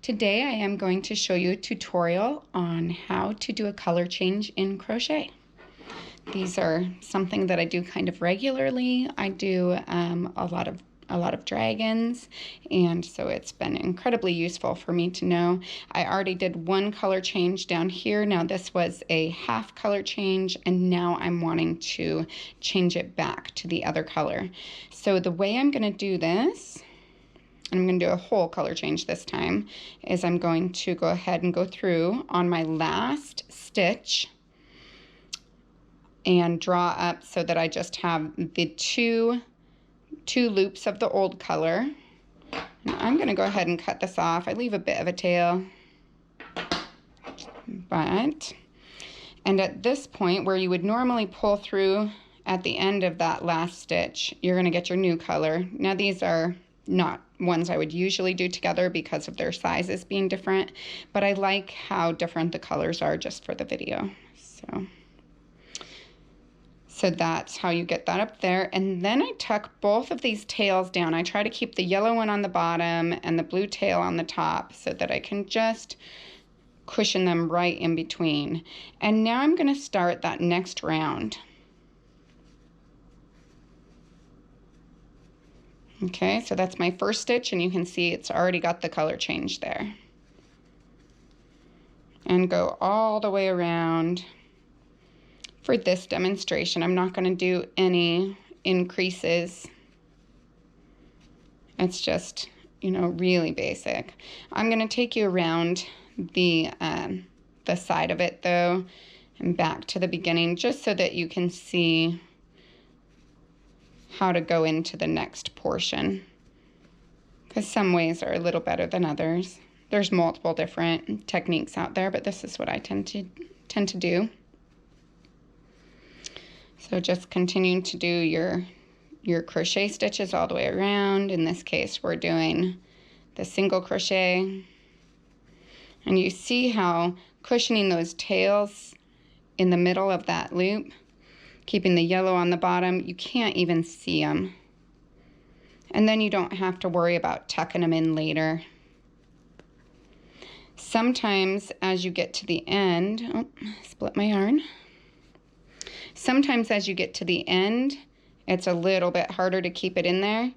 Today I am going to show you a tutorial on how to do a color change in crochet. These are something that I do kind of regularly. I do a lot of dragons, and so it's been incredibly useful for me to know. I already did one color change down here. Now this was a half color change, and now I'm wanting to change it back to the other color. So the way I'm going to do this, and I'm going to do a whole color change this time, is I'm going to go ahead and go through on my last stitch and draw up so that I just have the two loops of the old color. And I'm going to go ahead and cut this off. I leave a bit of a tail, and at this point where you would normally pull through at the end of that last stitch, you're going to get your new color. Now these are not ones I would usually do together because of their sizes being different, but I like how different the colors are just for the video. So that's how you get that up there. And then I tuck both of these tails down. I try to keep the yellow one on the bottom and the blue tail on the top so that I can just cushion them right in between. And now I'm going to start that next round. Okay, so that's my first stitch, and you can see it's already got the color change there. And go all the way around. For this demonstration, I'm not going to do any increases. It's just, you know, really basic. I'm going to take you around the side of it though, and back to the beginning, just so that you can see how to go into the next portion, because some ways are a little better than others. There's multiple different techniques out there, but this is what I tend to do. So just continuing to do your crochet stitches all the way around. In this case, we're doing the single crochet, and you see how cushioning those tails in the middle of that loop, keeping the yellow on the bottom, you can't even see them. And then you don't have to worry about tucking them in later. Sometimes as you get to the end, oh, split my yarn. Sometimes as you get to the end, it's a little bit harder to keep it in there.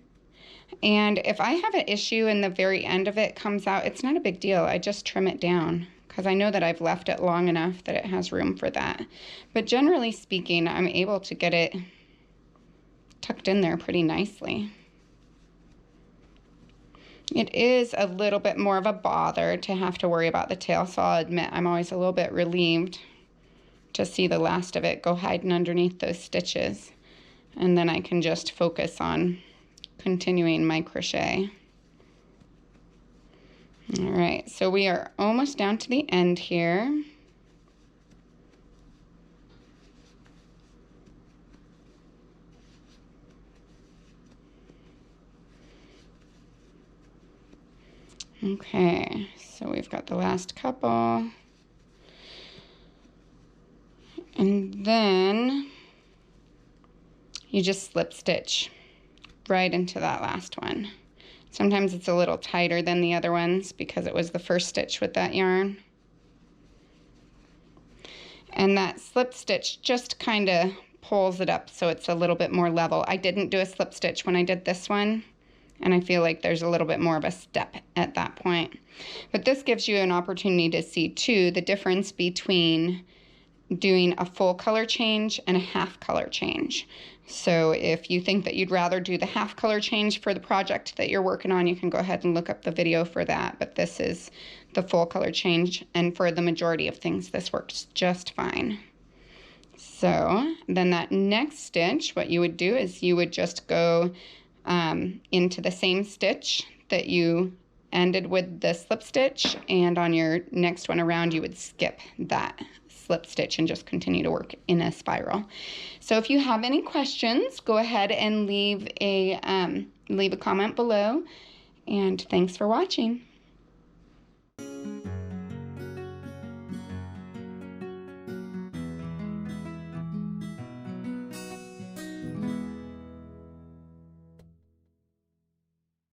And if I have an issue and the very end of it comes out, it's not a big deal. I just trim it down, because I know that I've left it long enough that it has room for that. But generally speaking, I'm able to get it tucked in there pretty nicely. It is a little bit more of a bother to have to worry about the tail, so I'll admit I'm always a little bit relieved to see the last of it go hiding underneath those stitches. And then I can just focus on continuing my crochet. All right, so we are almost down to the end here. Okay, so we've got the last couple. And then you just slip stitch right into that last one. Sometimes it's a little tighter than the other ones because it was the first stitch with that yarn. And that slip stitch just kind of pulls it up so it's a little bit more level. I didn't do a slip stitch when I did this one, and I feel like there's a little bit more of a step at that point. But this gives you an opportunity to see too the difference between doing a full color change and a half color change. So if you think that you'd rather do the half color change for the project that you're working on, you can go ahead and look up the video for that. But this is the full color change, and for the majority of things this works just fine. So then that next stitch, what you would do is you would just go into the same stitch that you ended with the slip stitch, and on your next one around you would skip that slip stitch and just continue to work in a spiral. So if you have any questions, go ahead and leave a comment below, and thanks for watching.